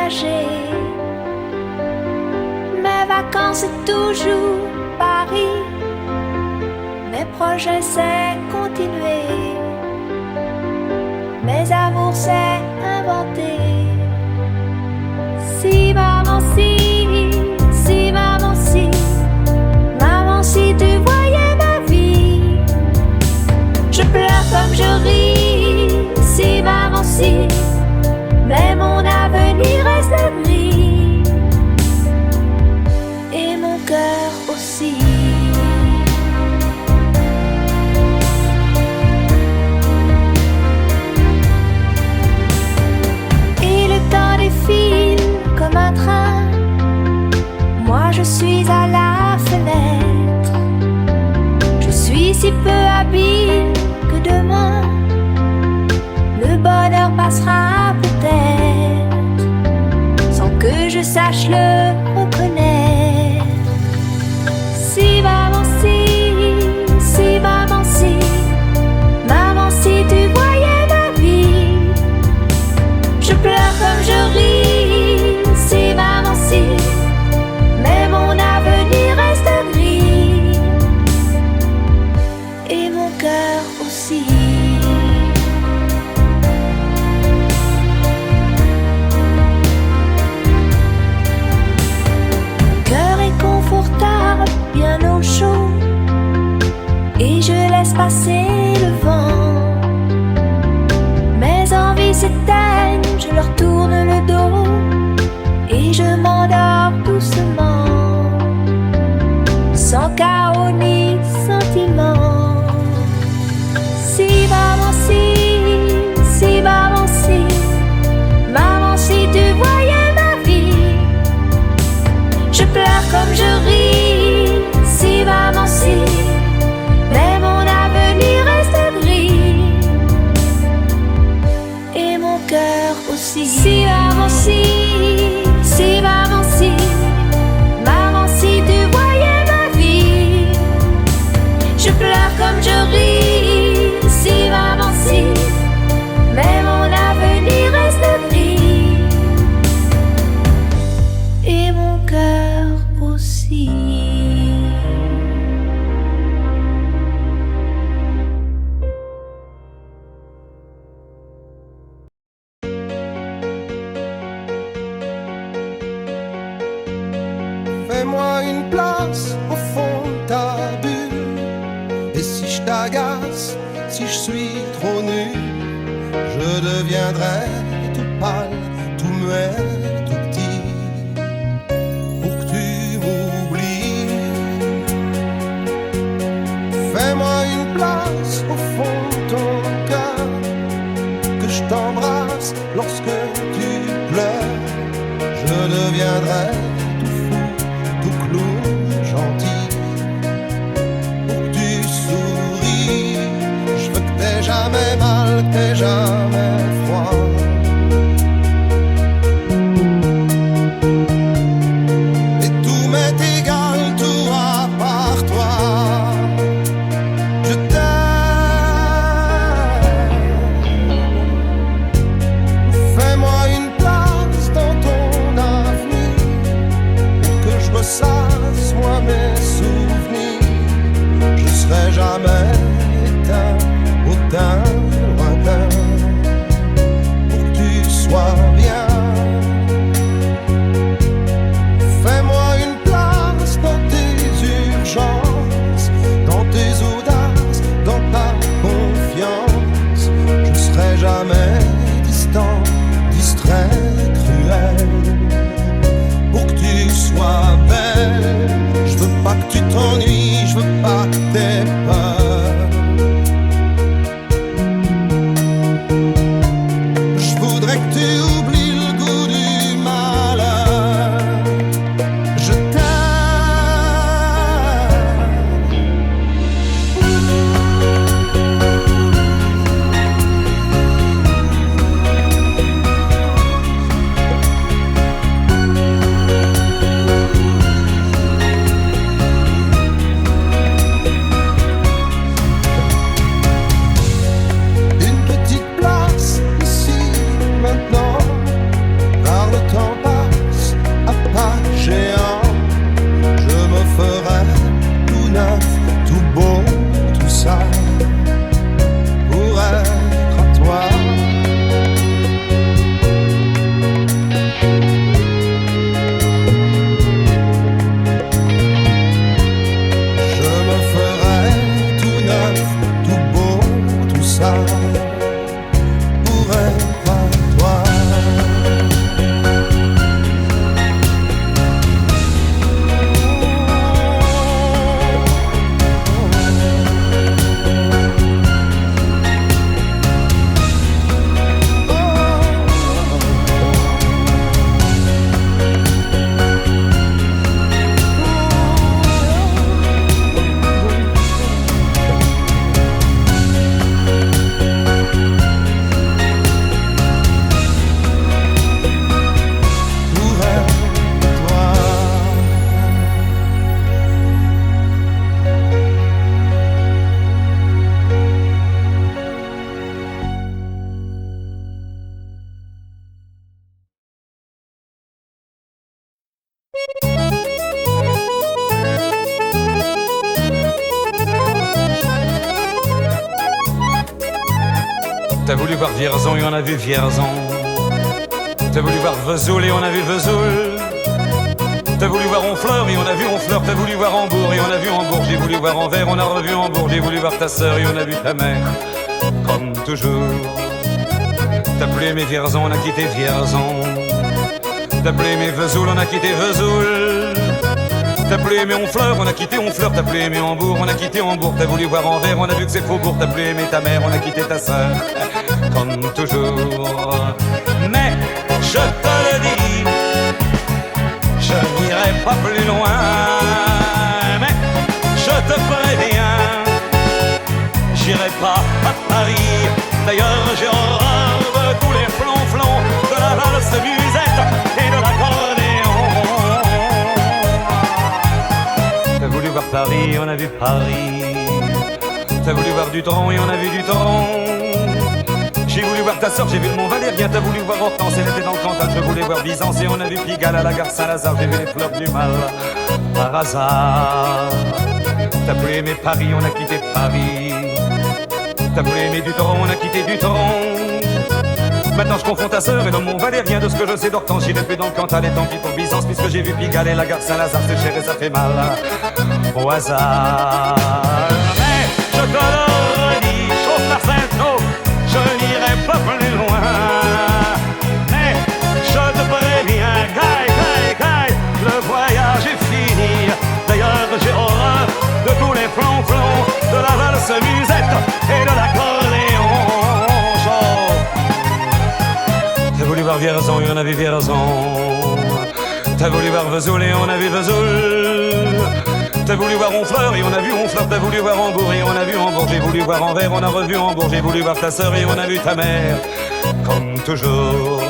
voyager. Mes vacances c'est toujours Paris. Mes projets c'est continuer. Mes amours c'est inventer. Si maman si maman si tu voyais ma vie. Je pleure comme je ris. Si maman si, mais mon avenir reste gris. Et mon cœur aussi. Et le temps défile comme un train. Moi je suis à la fenêtre. Je suis si peu habile que demain le bonheur passera peut-être sans que je sache le reconnaître. Si maman si tu voyais ma vie. Je pleure comme je ris. Si maman si, mais mon avenir reste gris. Et mon cœur aussi. Bien au chaud, et je laisse passer le vent. Mes envies s'éteignent, je leur tourne le dos, et je m'endors doucement, sans chaos ni sentiment. Si maman si tu voyais ma vie. Je pleure comme je ris. Si maman si, mais mon avenir reste gris. Et mon cœur aussi. Si maman si tu voyais ma vie. Je pleure comme je ris. Si maman si, mais mon avenir reste gris. Et mon cœur aussi. Fais-moi une place au fond de ta bulle. Et si je t'agace, si je suis trop nul, je deviendrai tout pâle, tout muet, tout petit, pour que tu m'oublies. Fais-moi une place au fond de ton cœur, que je t'embrasse lorsque tu pleures. Je deviendrai tout clown, gentil, pour que tu souris. Je veux que t'aies jamais mal, que t'aies jamais froid. Et tout m'est égal, tout à part toi. Je t'aime. Fais-moi une place dans ton avenir. T'as voulu voir Vierzon et on a vu Vierzon. T'as voulu voir Vesoul et on a vu Vesoul. T'as voulu voir Honfleur et on a vu Honfleur. T'as voulu voir Hambourg et on a vu Hambourg. J'ai voulu voir Anvers, on a revu Hambourg. J'ai voulu voir ta sœur et on a vu ta mère. Comme toujours. T'as plus aimé Vierzon, on a quitté Vierzon. T'as plus aimé Vesoul, on a quitté Vesoul. T'as plus aimé Honfleur, on a quitté Honfleur. T'as plus aimé Hambourg, on a quitté Hambourg. T'as voulu voir Anvers, on a vu que c'est Faubourg. T'as plus aimé ta mère, on a quitté ta sœur. Comme toujours. Mais je te le dis, je n'irai pas plus loin. Mais je te préviens, j'irai pas à Paris. D'ailleurs j'ai horreur de tous les flonflons, de la valse musette et de l'accordéon. T'as voulu voir Paris, on a vu Paris. T'as voulu voir Dutron et on a vu Dutron. J'ai voulu voir ta sœur, j'ai vu le Mont Valérien. T'as voulu voir Hortense, elle était dans le Cantal. Je voulais voir Byzance et on a vu Pigalle à la gare Saint-Lazare. J'ai vu les fleurs du mal par hasard. T'as plus aimé Paris, on a quitté Paris. T'as plus aimé Dutron, on a quitté Dutron. Maintenant je confonds ta sœur et le Mont Valérien. De ce que je sais d'Hortense, j'irai plus dans le Cantal. Et tant pis pour Byzance, puisque j'ai vu Pigalle et la gare Saint-Lazare. C'est cher et ça fait mal au hasard. Mais je te le redis, chauffe Marcel, je n'irai pas plus loin. Mais je te préviens, caille, le voyage est fini. D'ailleurs j'ai horreur de tous les flonflons, de la valse musette et de l'accordéon. T'as voulu voir Vierzon et on a vu Vierzon. T'as voulu voir Vesoul et on a vu Vesoul. T'as voulu voir Honfleur et on a vu Honfleur. T'as voulu voir Hambourg et on a vu Hambourg. J'ai voulu voir Anvers, on a revu Hambourg. J'ai voulu voir ta sœur et on a vu ta mère. Comme toujours.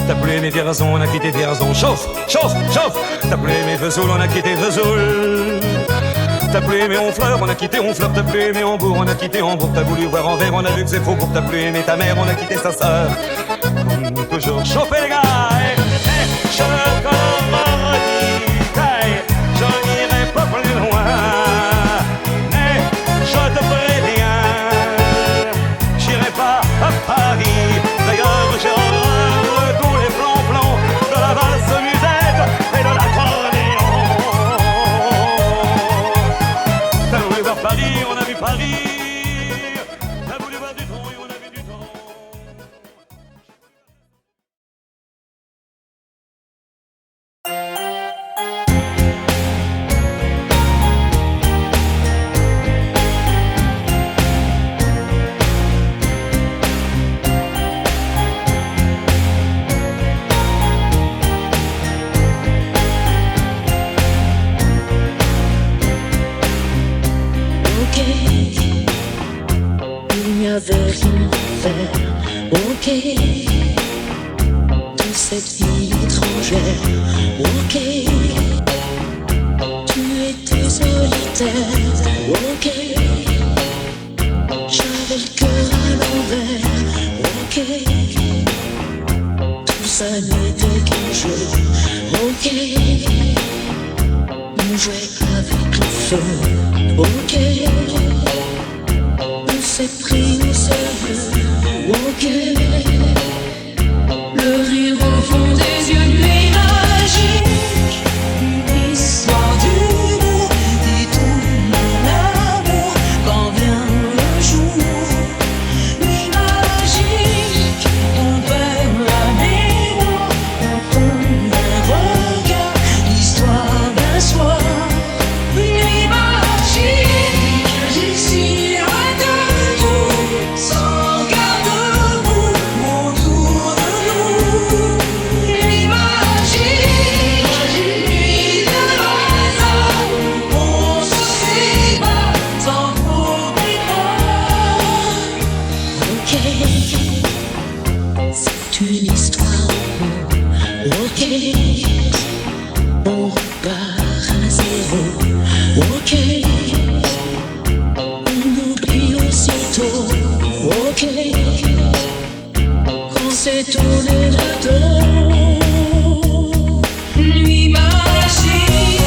T'as plus aimé Vierzon, on a quitté Vierzon. Chauffe. T'as plus aimé Vesoul, on a quitté Vesoul. T'as plus aimé Honfleur, on a quitté Honfleur. T'as plus aimé Hambourg, on a quitté Hambourg. T'as voulu voir Anvers, on a vu que c'est Faubourg. T'as plus aimé ta mère, on a quitté sa sœur. Comme toujours. Chauffez les gars, je te redis, je n'irai pas plus loin. Mais je te préviens, j'irai pas à Paris. D'ailleurs j'ai horreur de tous les flonflons, de la valse musette et de l'accordéon. T'as voulu voir Paris, on a vu Paris. T'as voulu voir Dutron et on a vu Dutron. Ok, de cette vie étrangère. Ok, tu étais solitaire. Ok, j'avais le cœur à l'envers. Ok, tout ça n'était qu'un jeu. Ok, on jouait avec le feu. Ok, on s'est pris au sérieux. Ok, le rire au fond des yeux, nuit magique, une histoire d'humour, dis tout mon amour, quand vient le jour. Nuit magique, on perd la mémoire, on tombe un regard, l'histoire d'un soir. Nuit magique, d'ici à de tout, sans garde-boue, autour de nous. Nuit magique, nuit de hasard, on se sépare sans faux départ. Ok, c'est une histoire. Ok, on repart à zéro. Ok, on oublie aussitôt. Ok, quand c'est tourné le dos. Nuit magique.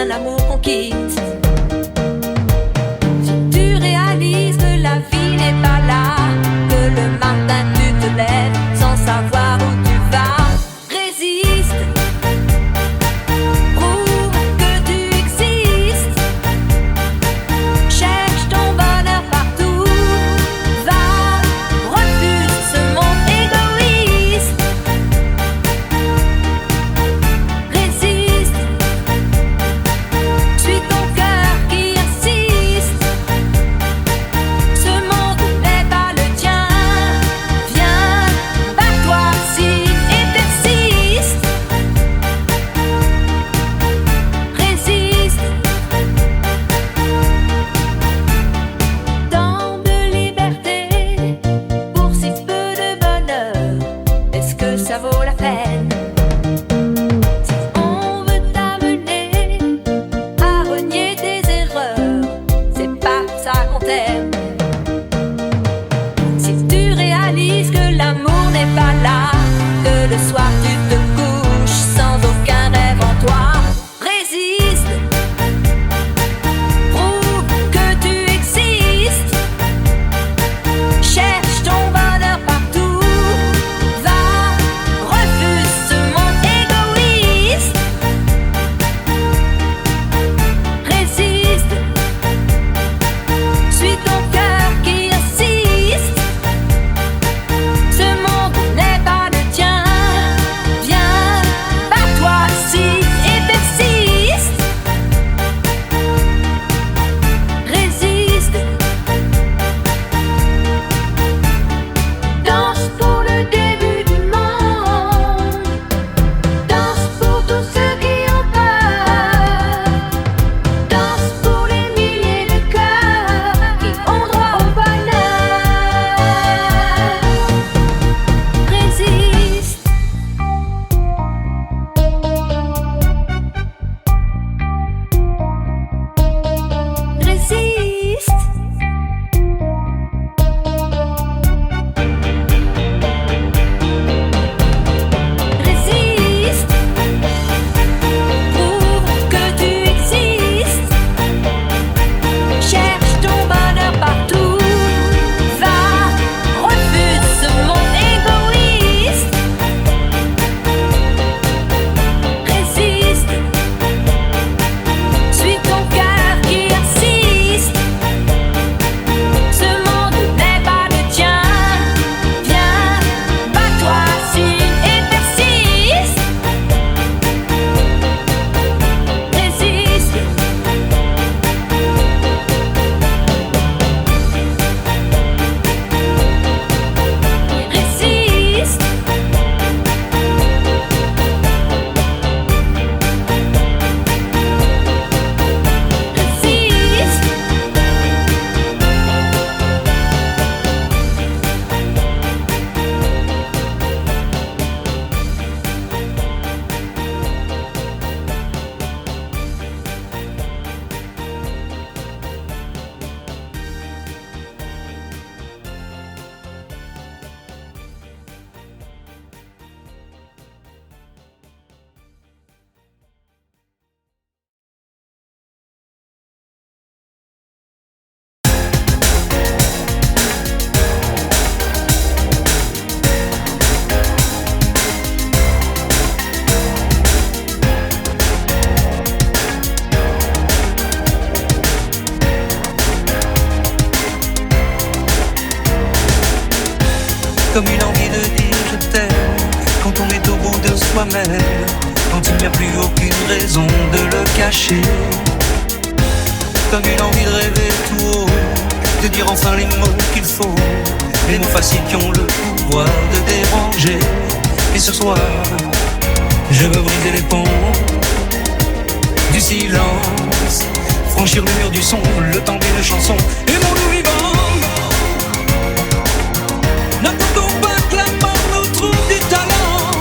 un amour qu'on quitte. Si tu réalises que la vie n'est pas là, que le matin tu te lèves sans savoir où tu vas, résiste, prouve que tu existes, cherche ton bonheur partout, va, refuse ce monde égoïste, résiste, suis ton cœur qui insiste, ce monde n'est pas le tien, viens, bats-toi si et persiste, résiste, tant de liberté pour si peu de bonheur, est-ce que ça vaut la peine? Si on veut t'amener à renier tes erreurs, c'est pas pour ça qu'on t'aime. Si tu réalises que l'amour n'est pas là, que le soir tu te couches sans aucun rêve en toi, résiste, prouve que tu existes, cherche ton bonheur partout, va, refuse ce monde égoïste, résiste, suis ton cœur qui insiste, ce monde n'est pas le tien, viens, bats-toi si et persiste, résiste, danse pour le début du monde, danse pour tous ceux qui ont peur, danse pour les milliers de cœurs qui ont droit au bonheur, résiste, résiste, résiste, prouve que tu existes, cherche ton bonheur partout, va, refuse ce monde égoïste, résiste, suis ton cœur qui insiste, ce monde n'est pas le tien, viens, bats-toi si et persiste, résiste, résiste, résiste. Comme une envie de dire je t'aime quand on est au bout de soi-même, quand il n'y a plus aucune raison de le cacher. Comme une envie de rêver tout haut, de dire enfin les mots qu'il faut, les mots faciles qui ont le pouvoir de déranger. Et ce soir, je veux briser les ponts du silence, franchir le mur du son, le temps d'une chanson. Aimons-nous vivants, n'attendons pas que la mort nous trouve du talent.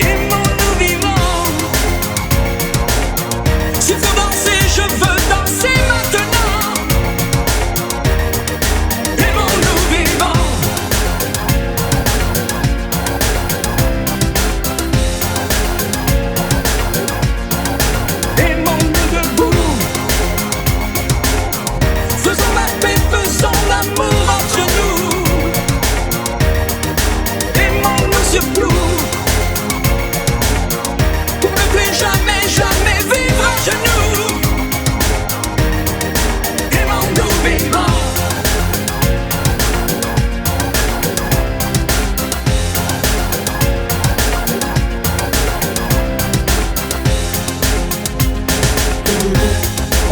Aimons-nous vivants, s'il faut danser, je veux danser maintenant. Aimons-nous vivants.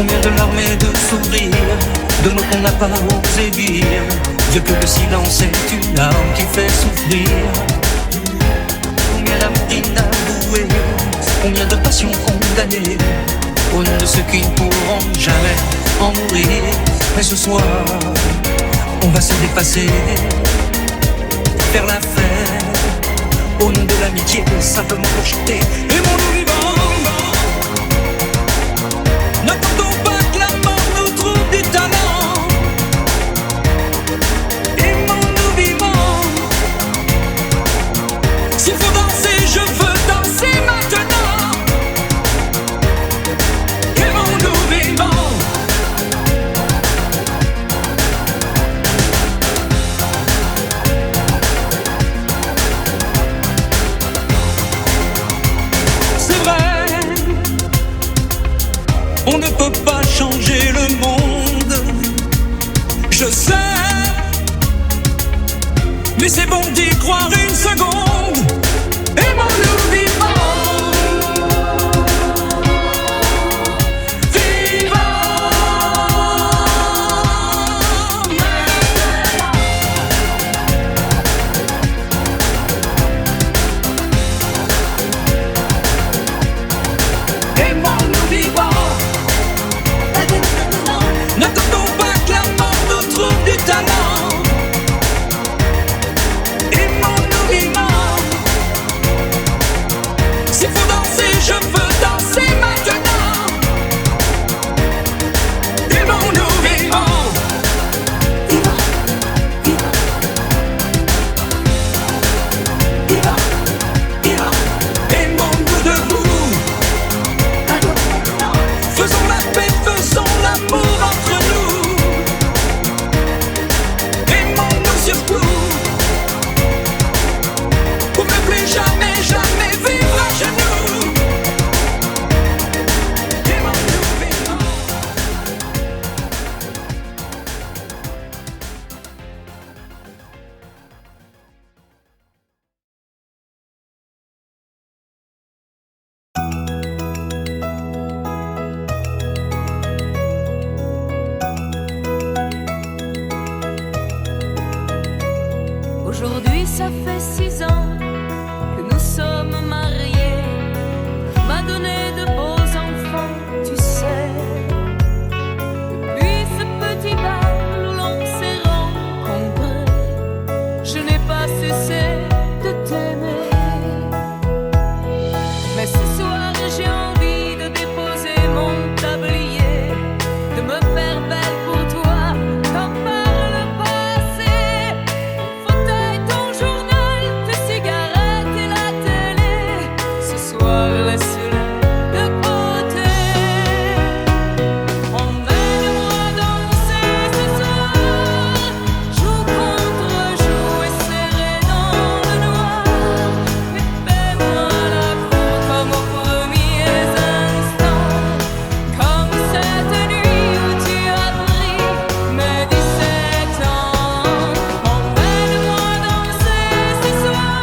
Combien de larmes et de sourires, de mots qu'on n'a pas osé dire. Dieu que le silence est une larme qui fait souffrir. Combien d'amour inavoué, combien de passions condamnées, au nom de ceux qui ne pourront jamais en mourir. Mais ce soir, on va se dépasser, faire la fête, au nom de l'amitié, simplement pour chanter. Aimons-nous vivants. N'attendons pas que la mort nous trouve du talent. Aimons-nous vivants. S'il faut danser, je veux danser maintenant. Aimons-nous vivants. C'est vrai, on ne peut pas changer le monde, je sais, mais c'est bon d'y croire une seconde. Aimons-nous vivants. Aimons-nous vivants. N'attendons pas que la mort nous trouve du talent. Aimons-nous vivants. S'il faut danser, je veux danser maintenant. Aimons-nous vivants. Aimons-nous debout. Faisons la paix, faisons l'amour entre nous. Aimons-nous surtout, pour ne plus jamais, jamais vivre à genoux. Aimons-nous vivants. Aujourd'hui, ça fait 6 ans que nous sommes mariés. M'a donné de beaux enfants, tu sais. Depuis ce petit bal où l'on s'est rencontrés, je n'ai pas cessé de t'aimer. Mais ce soir, j'ai envie de déposer mon tablier, de me faire belle pour toi, comme par le passé. Fauteuil, ton journal, tes cigarettes et la télé. Ce soir, laisse-les de côté. Emmène-moi danser ce soir, joue contre joue et serré dans le noir. Mais fais-moi l'amour comme aux premiers instants, comme cette nuit où tu as pris mes 17 ans. Emmène-moi danser ce soir,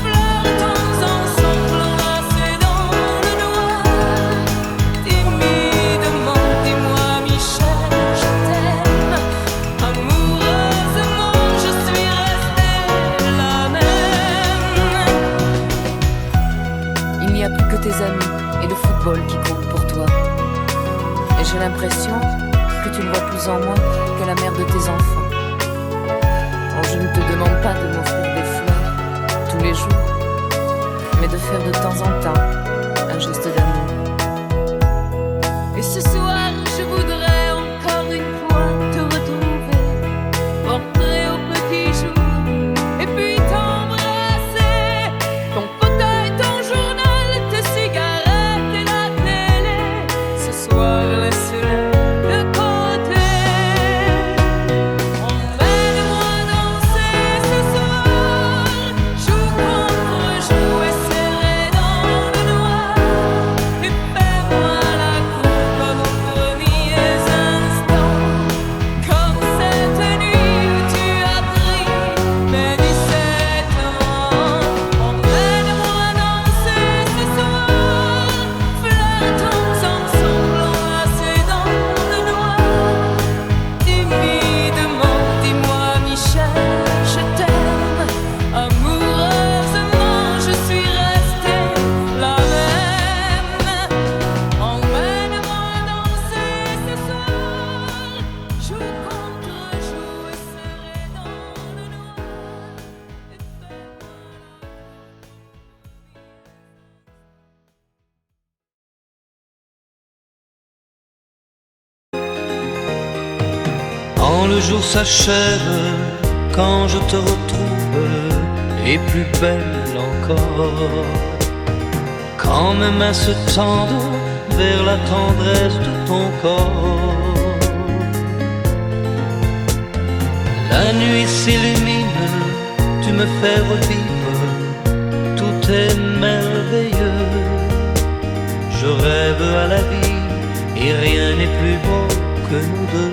flirtons ensemble enlacés dans le noir. Timidement, dis-moi Michel, je t'aime. Amoureusement, je suis restée la même. Il n'y a plus que tes amis et le football qui comptent pour toi. Et j'ai l'impression que tu ne vois plus en moi que la mère de tes enfants. Oh, je ne te demande pas de m'offrir des fleurs tous les jours, mais de faire de temps en temps un geste d'amour. Et ce soir, je voudrais encore une fois te retrouver, portrait au petit jour, et puis t'embrasser. Ton fauteuil, ton journal, tes cigarettes et la télé. Ce soir, laisse-les de côté. Emmène-moi danser ce soir, joue contre joue et serré dans le noir. Quand le jour s'achève, quand je te retrouve, et plus belle encore, quand mes mains se tendent vers la tendresse de ton corps. La nuit s'illumine, tu me fais revivre, tout est merveilleux. Je rêve à la vie et rien n'est plus beau que nous deux.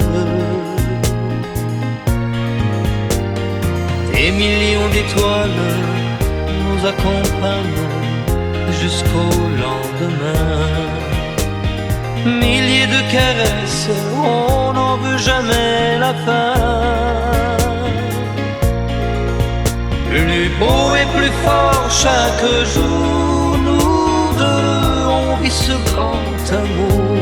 Des millions d'étoiles nous accompagnent jusqu'au lendemain. Milliers de caresses, on n'en veut jamais la fin. Plus beau et plus fort chaque jour, nous deux, on vit ce grand amour.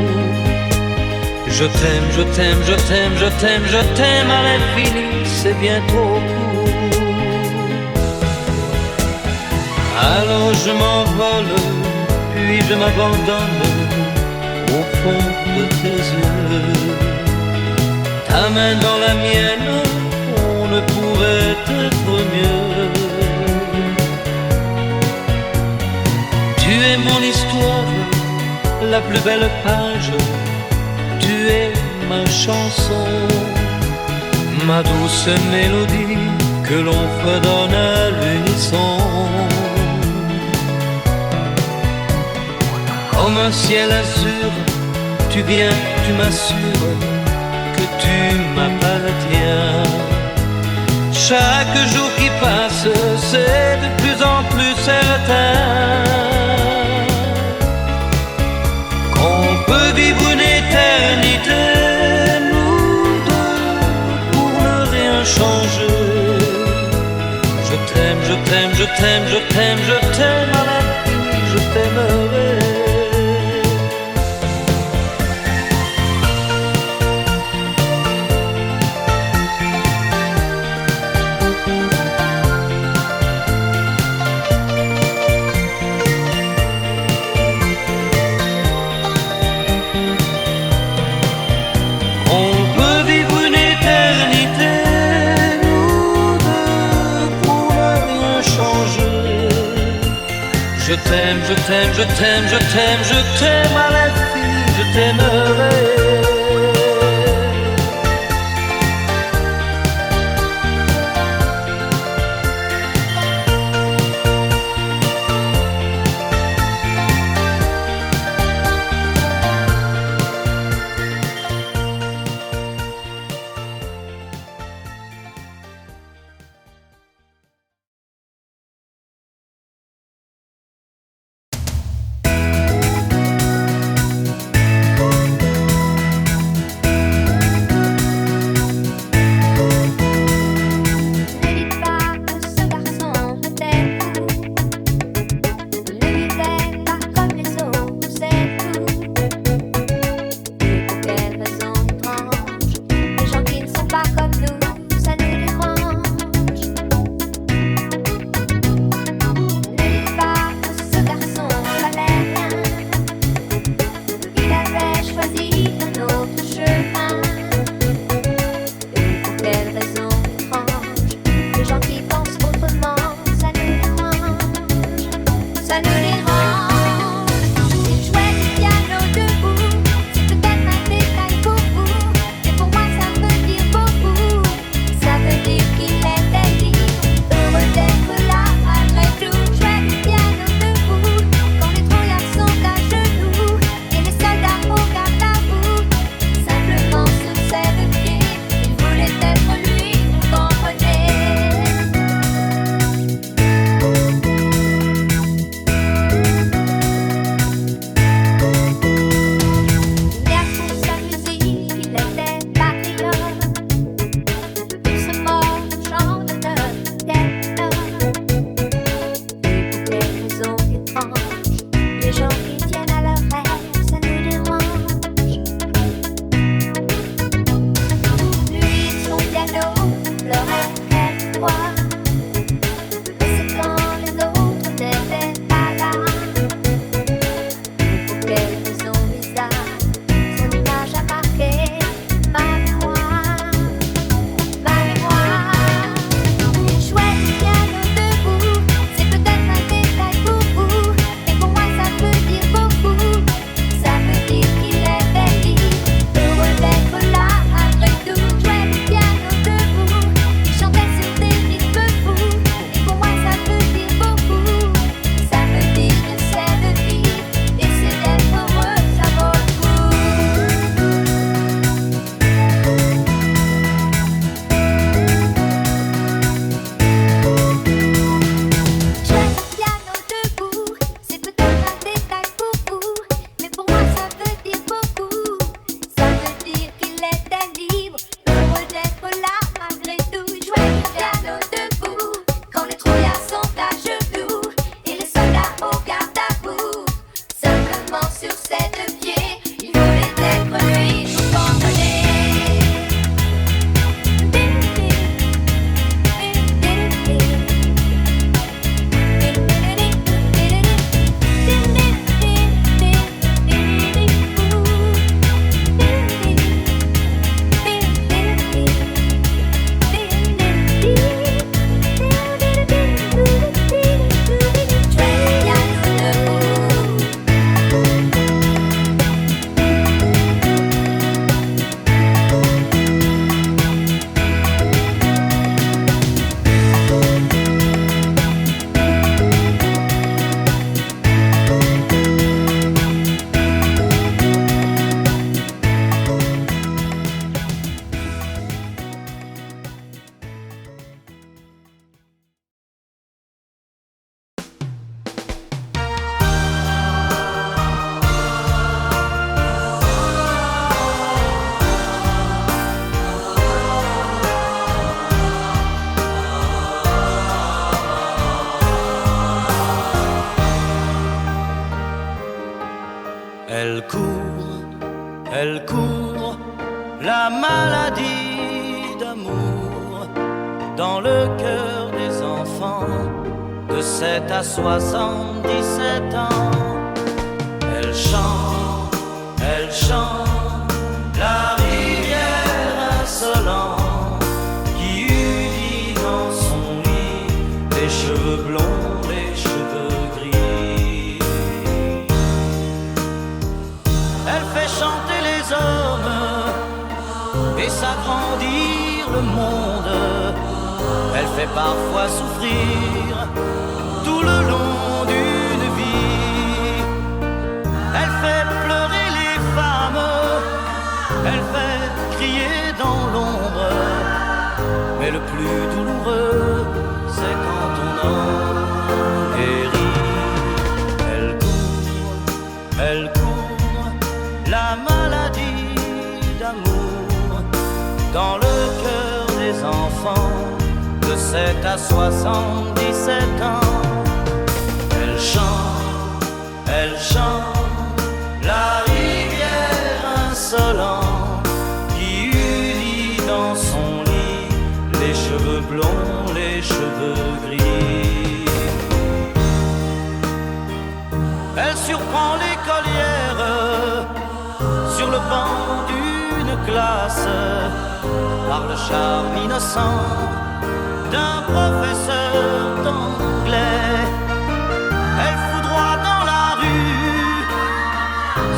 Je t'aime, je t'aime, je t'aime, je t'aime, je t'aime à l'infini, c'est bien trop court. Alors je m'envole, puis je m'abandonne au fond de tes yeux. Ta main dans la mienne, on ne pourrait être mieux. Tu es mon histoire, la plus belle page. Tu es ma chanson, ma douce mélodie que l'on fredonne à l'unisson. Comme un ciel azur, tu viens, tu m'assures que tu m'appartiens. Chaque jour qui passe, c'est de plus en plus certain qu'on peut vivre une éternité, nous deux, pour ne rien changer. Je t'aime, je t'aime, je t'aime, je t'aime, je t'aime à l'infini, je t'aimerai. Je t'aime, je t'aime, je t'aime, je t'aime, je t'aime à l'infini, je t'aimerai. Elle court, la maladie d'amour dans le cœur des enfants de 7 à 77 ans. Elle chante, la rivière insolente qui unit dans son lit les cheveux blonds, les cheveux gris. Elle fait chanter les hommes et s'agrandir le monde. Elle fait parfois souffrir tout le long d'une vie. Elle fait pleurer les femmes, elle fait crier dans l'ombre. Mais le plus douloureux, c'est quand on en guérit. Elle court, la maladie d'amour dans le cœur des enfants de 7 à 77 ans. Elle chante, la rivière insolente qui unit dans son lit les cheveux blonds, les cheveux gris. Elle surprend l'écolière sur le banc d'une classe par le charme innocent d'un professeur d'anglais. Elle foudroie dans la rue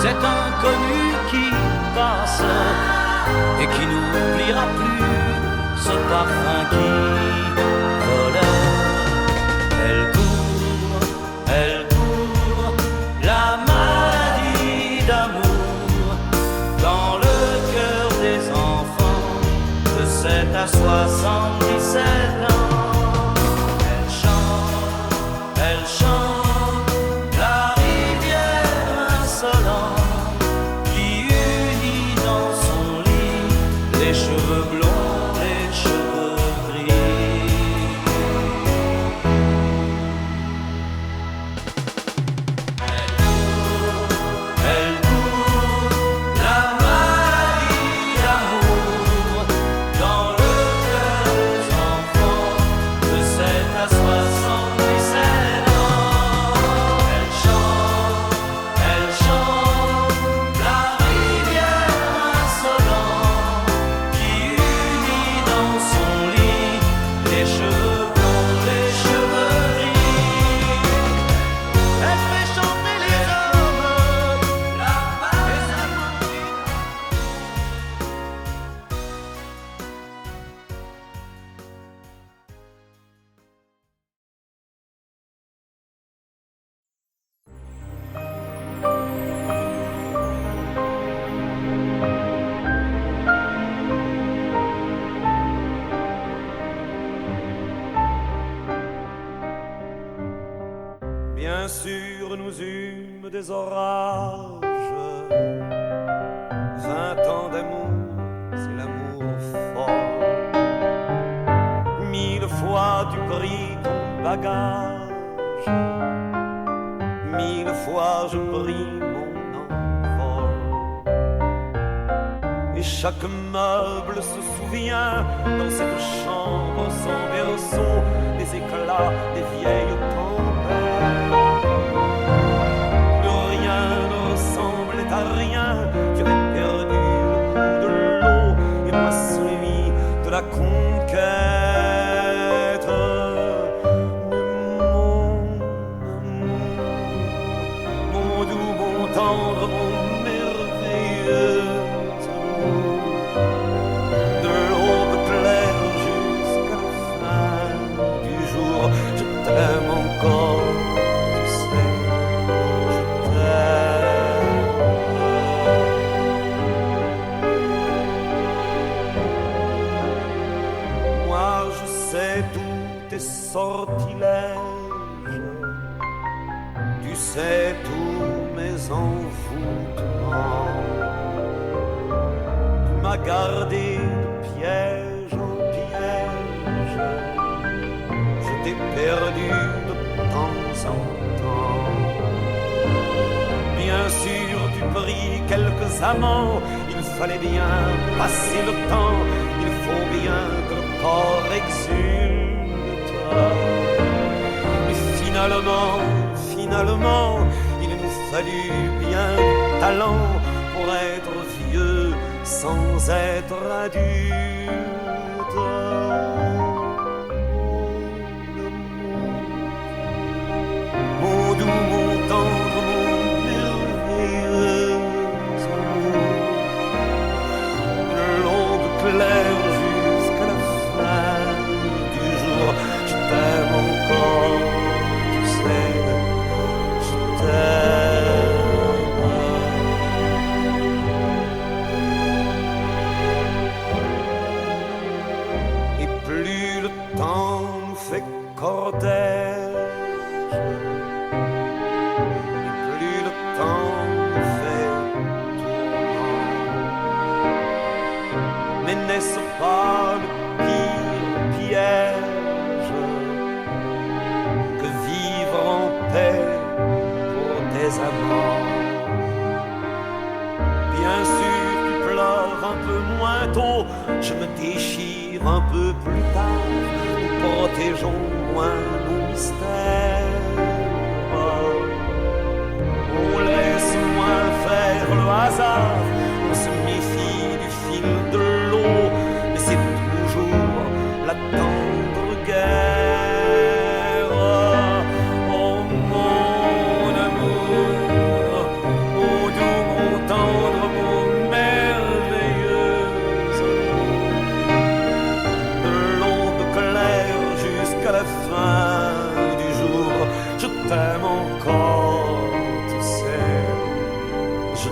cet inconnu qui passe et qui n'oubliera plus ce parfum qui volait. Elle court, la maladie d'amour dans le cœur des enfants de 7 à 77 ans. Elle chante, la rivière insolente qui unit dans son lit les cheveux blonds, les cheveux gris. Elle court, la maladie d'amour dans le cœur des enfants de 7 à 77 ans. Elle chante, la rivière insolente qui unit dans son lit les cheveux blonds, les cheveux gris. Elle fait chanter les hommes, la maladie. Bien sûr, nous eûmes des orages. 20 ans d'amour, c'est l'amour fort. 1000 fois tu pris ton bagage. 1000 fois je pris mon envol. Et chaque meuble se souvient dans cette chambre sans berceau des éclats des vieilles tempêtes. Plus rien ne ressemblait à rien. Tu avais perdu le goût de l'eau et moi celui de la conquête. Mon doux, mon tendre, mon merveilleux amour. De l'aube claire jusqu'à la fin du jour, je t'aime encore, tu sais, je t'aime. Moi je sais tous tes sortilèges, tu sais tous mes envoûtements. Tu m'as gardé de piège en piège, je t'ai perdu de temps en temps. Bien sûr tu pris pris quelques amants. Il fallait bien passer le temps, il faut bien que le corps exulte. Mais finalement, il nous fallut bien du talent pour être vieux sans être adulte. Mon doux, mon tendre, mon merveilleux amour, une longue claire jusqu'à la fin du jour. Je t'aime encore, tu sais, je t'aime. Et plus le temps nous fait cortège, et plus le temps nous fait tourment. Mais n'est-ce pas le pire piège que vivre en paix pour des amants? Bien sûr, tu pleures un peu moins tôt, je me déchire un peu plus tard. Nous protégeons moins nos mystères. On laisse moins faire le hasard, on se méfie du fil de l'eau, mais c'est toujours la tendre guerre. Oh mon amour, mon doux, mon tendre, mon merveilleux amour, de l'aube claire jusqu'à la fin du jour, je t'aime encore, tu sais, je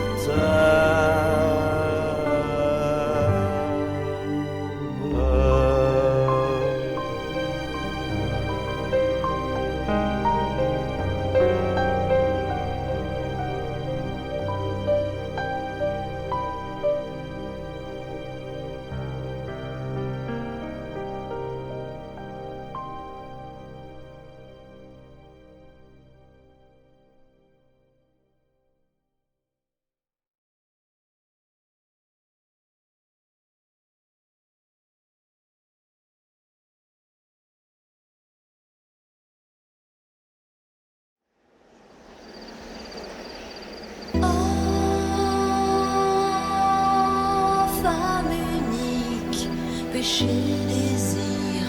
Femme unique, péché, désir,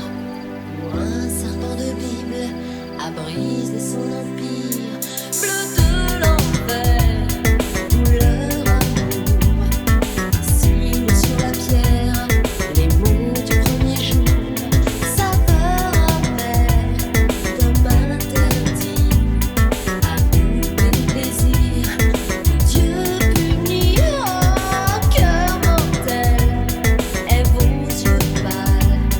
ou un serpent de Bible a brisé son empire. Bleu de l'enfer, couleur amour, signe sur la pierre, les mots du premier jour, saveur amère, comme un interdit, amour et plaisir, Dieu punit, oh cœur mortel, et vos yeux pâles,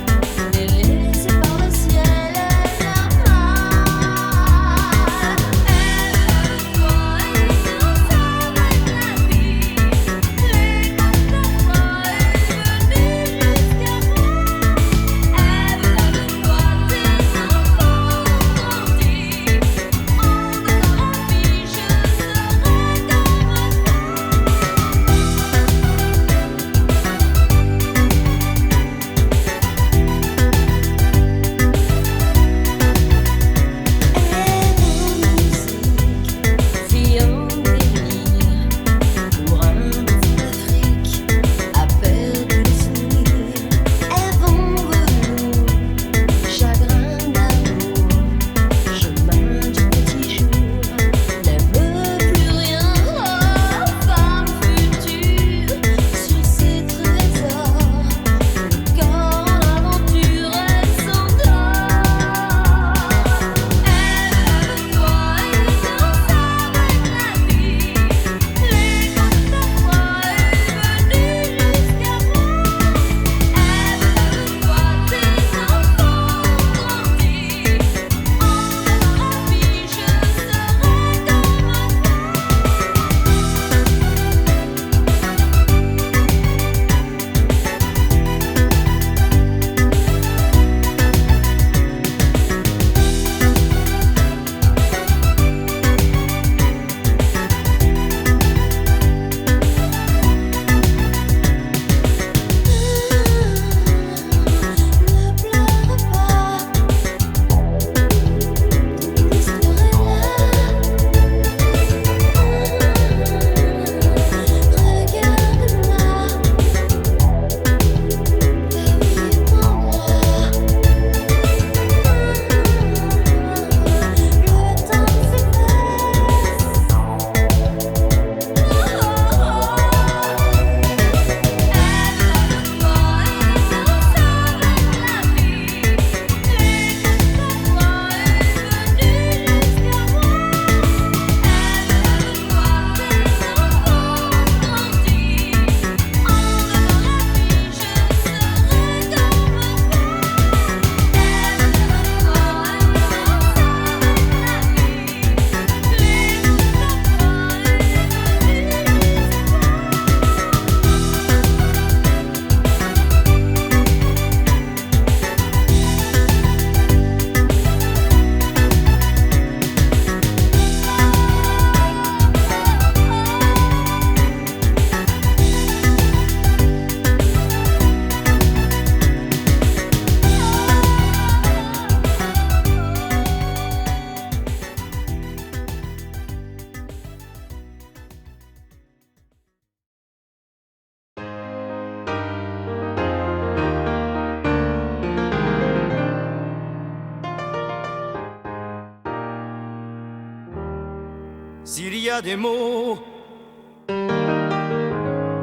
a des mots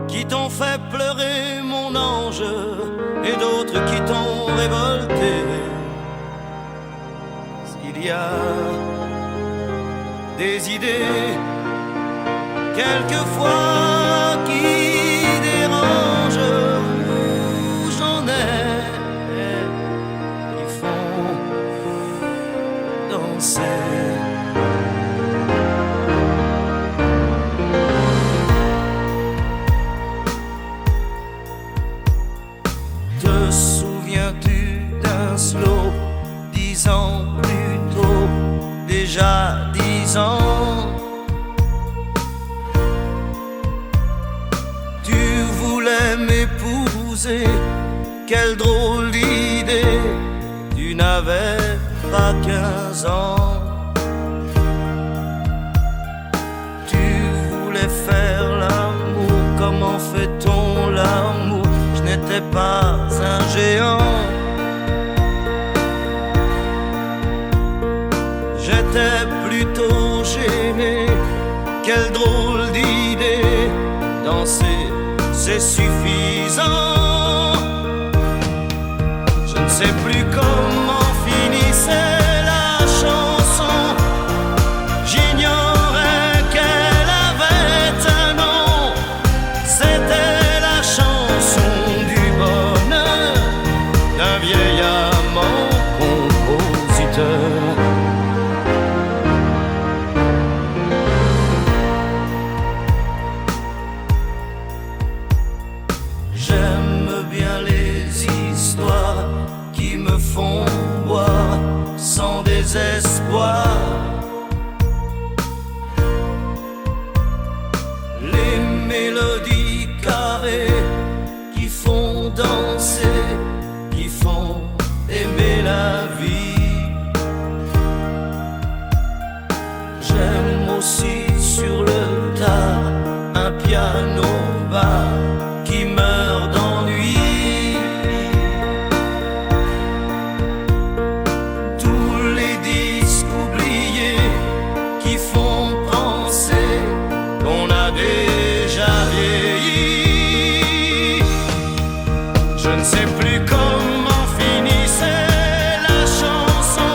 qui t'ont fait pleurer mon ange et d'autres qui t'ont révolté. S'il y a des idées quelquefois qui dérangent, j'en ai qui font danser. Te souviens-tu d'un slow 10 ans plus tôt, déjà 10 ans? Tu voulais m'épouser, quelle drôle d'idée, tu n'avais pas 15 ans. Tu voulais faire l'amour, comment fait-on l'amour? Je n'étais pas un géant. J'étais plutôt gêné, quelle drôle d'idée, danser c'est suffisant. Je ne sais plus comment finissait la chanson, j'ignorais qu'elle avait un nom. C'était la chanson du bonheur d'un vieil amant compositeur. J'aime bien les histoires qui me font boire sans désespoir. Les mélodies carrées qui font danser, qui font aimer la vie. J'aime aussi sur le tard un piano bas qui meurt d'ennui. Tous les disques oubliés qui font penser qu'on a déjà vieilli. Je ne sais plus comment finissait la chanson,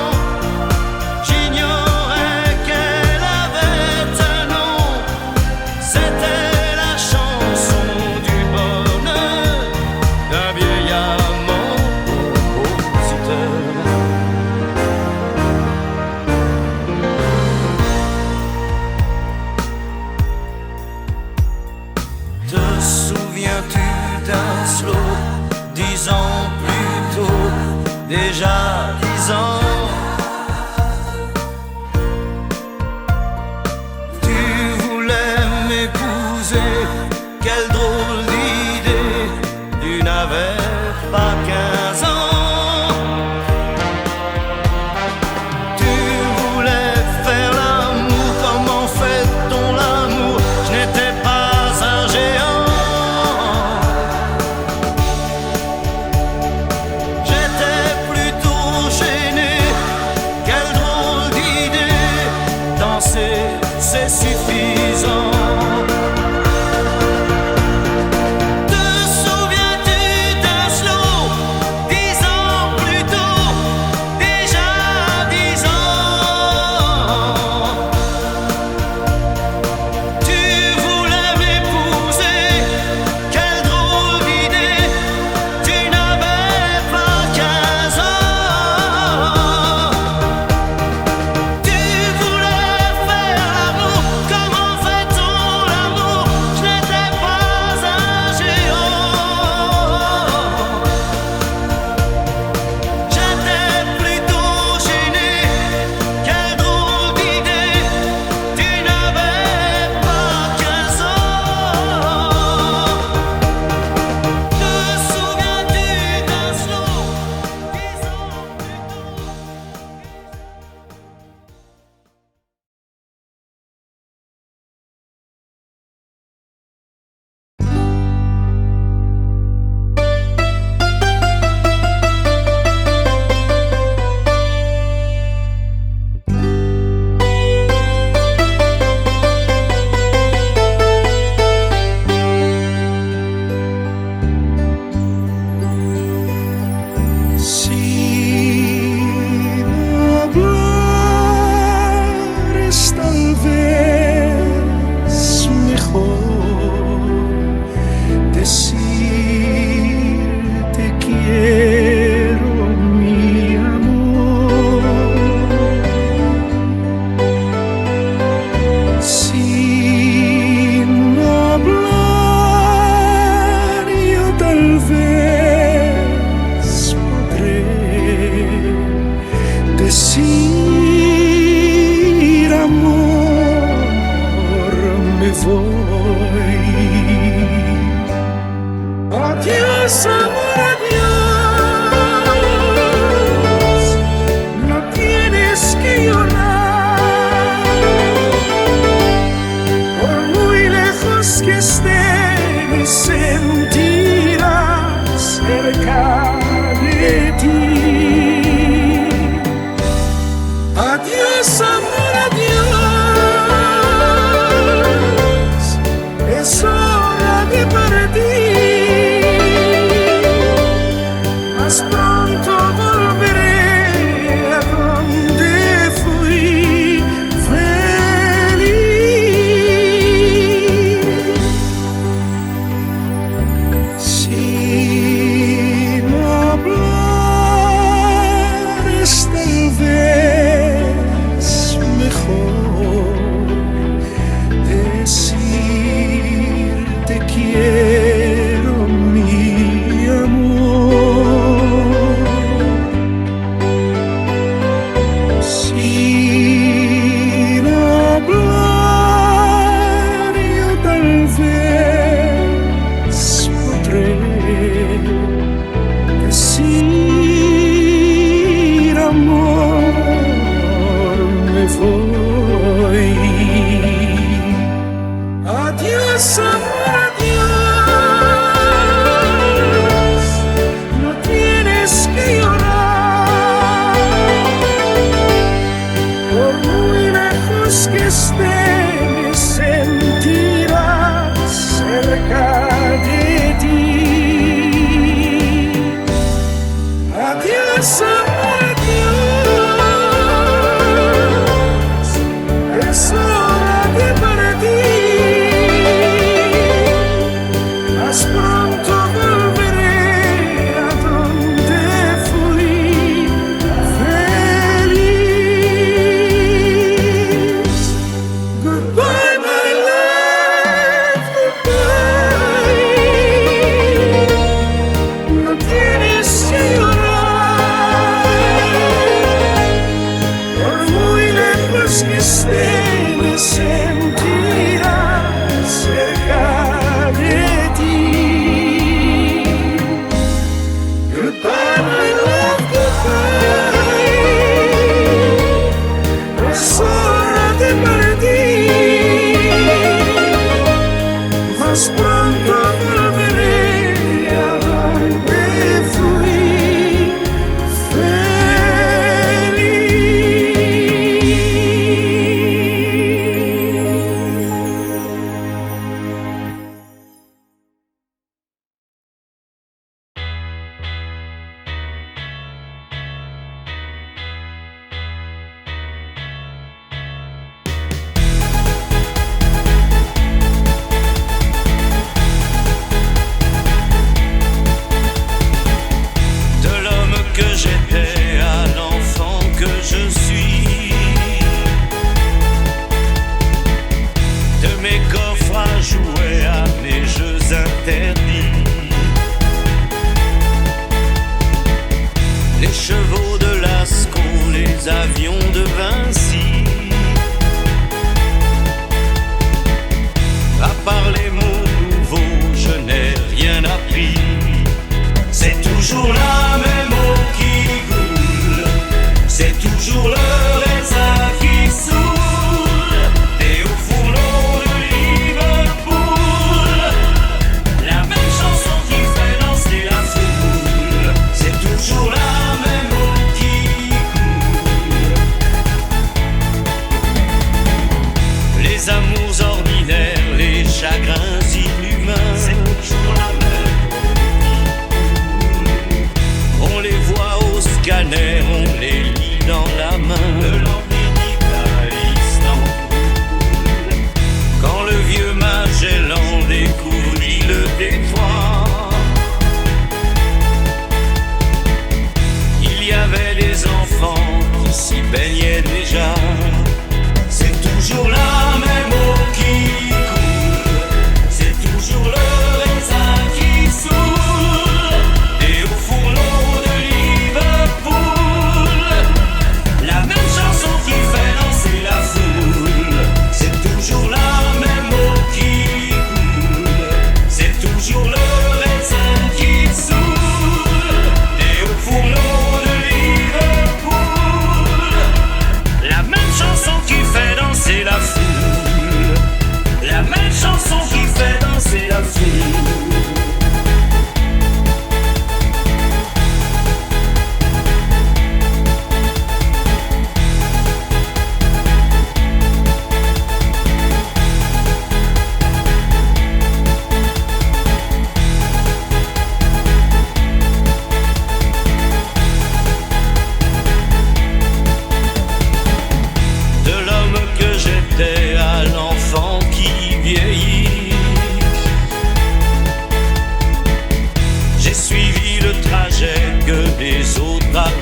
j'ignorais qu'elle avait un nom. C'était la chanson du bonheur d'un vieil amant compositeur. Te souviens-tu d'un slow 10 ans plus tôt, déjà 10 ans? Tu voulais m'épouser, quelle drôle d'idée, tu n'avais pas 15 ans. Tu voulais faire l'amour, comment fait-on l'amour? Je n'étais pas un géant. J'étais plutôt gêné, Adiós, amor, adiós. No tienes que llorar, por muy lejos que esté, me sentirás cerca de ti. Adiós, amor, adiós. Es hora de partir. Más pronto volveré a donde fui feliz. Si no hablar es tal vez mejor decir te quiero, mi amor. Si no hablar yo tal vez podré decir amor, me voy. Adiós, amor, adiós. No tienes que llorar, por muy lejos que esté, me sentirás cerca de ti. Adiós, amor, adiós. Es hora de partir. Más pronto volveré a donde fui feliz. Goodbye, my love, goodbye. No tienes que llorar, por muy lejos que esté, me sentirás cerca de ti. Goodbye, my love, goodbye. Es hora de partir. Más pronto volveré a donde fui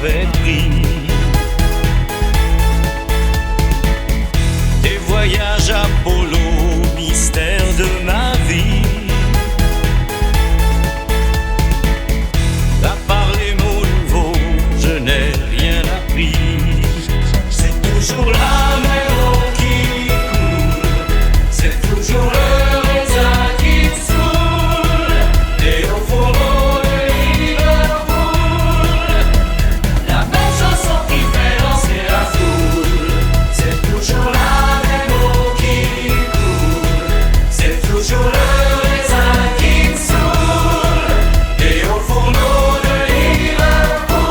j'avais pris. Des voyages Apollo, mystère de ma vie. À part les mots nouveaux, je n'ai rien appris. C'est toujours la même eau qui coule, c'est toujours le raisin qui me saoule. Et au fourneau de Liverpool, la même chanson qui fait danser la foule. C'est toujours la même eau qui coule, c'est toujours le raisin qui me saoule. Et au fourneau de Liverpool,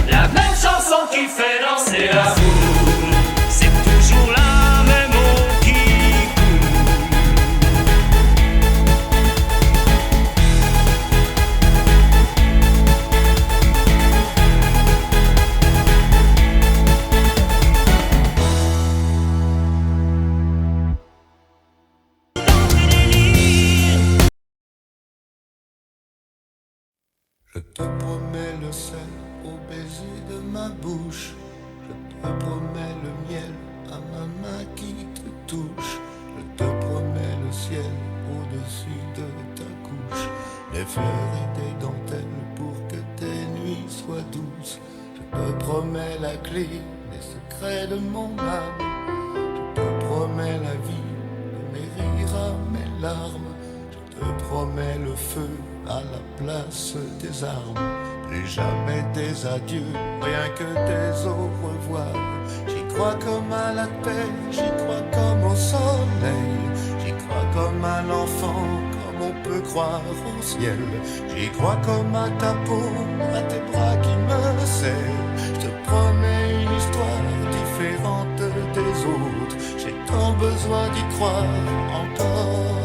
la même chanson qui fait danser la foule. C'est toujours la même eau qui coule. Je te promets le sel au baiser de ma bouche. Je te promets le miel à ma main qui te touche. Je te promets le ciel au-dessus de ta couche. Des fleurs et des dentelles pour que tes nuits soient douces. Je te promets la clé des secrets de mon âme. Je te promets la vie de mes rires à mes larmes. Je te promets le feu à la place des armes. Plus jamais des adieux, rien que des au revoir. J'y crois comme à la paix, j'y crois comme au soleil. J'y crois comme à l'enfant, comme on peut croire au ciel. J'y crois comme à ta peau, à tes bras qui me serrent. Je te promets une histoire différente des autres. J'ai tant besoin d'y croire encore.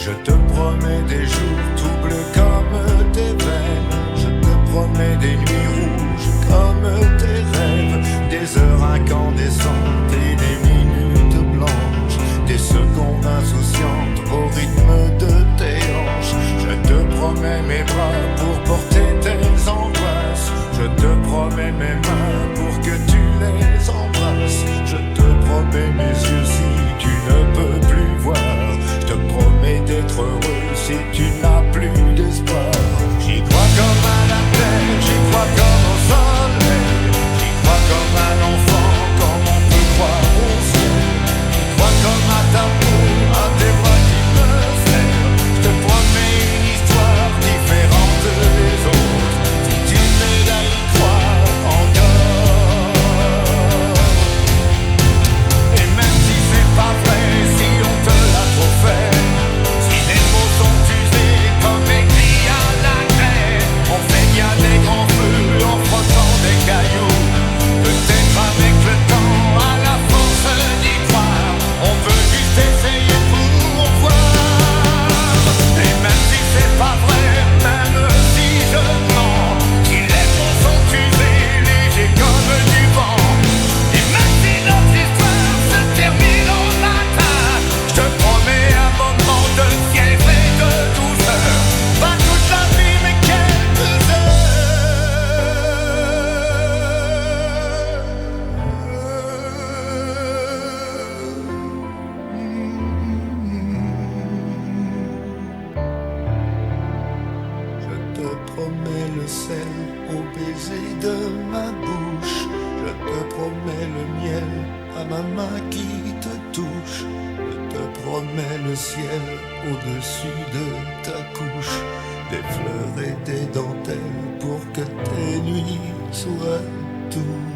Je te promets des jours troubles comme des veines. Je te promets des nuits rouges comme des rêves. Des heures incandescentes et des minutes blanches. Des secondes insouciantes au rythme de tes hanches. Je te promets mes bras pour porter tes angoisses. Je te promets mes mains pour que tu les embrasses. Je te promets mes yeux si tu ne peux plus voir. Je te promets d'être heureux si tu n'as plus d'espoir. J'y crois comme à la terre, j'y crois comme au soleil. J'y crois comme à l'enfant, comme on peut croire au ciel. J'y crois comme à ta peau, à tes bras qui me serrent. Je te promets une histoire différente des autres. Si tu m'aides à y croire encore. Et même si c'est pas vrai, si on te l'a trop fait, si les mots sont usés comme écrits à la craie, on fait bien des grands feux en frottant des cailloux. Peut-être avec le temps, à la force d'y croire, on veut juste essayer pour voir. Et même si c'est pas vrai, même si je mens, si les mots sont usés, légers comme du vent, et même si notre histoire se termine au matin, je te promets un moment de fièvre et de douceur. Pas toute la vie mais quelques Je te promets le sel au baiser de ma bouche. Je te promets le miel à ma main qui te touche. Je te promets le ciel au-dessus de ta couche. Des fleurs et des dentelles pour que tes nuits soient douces.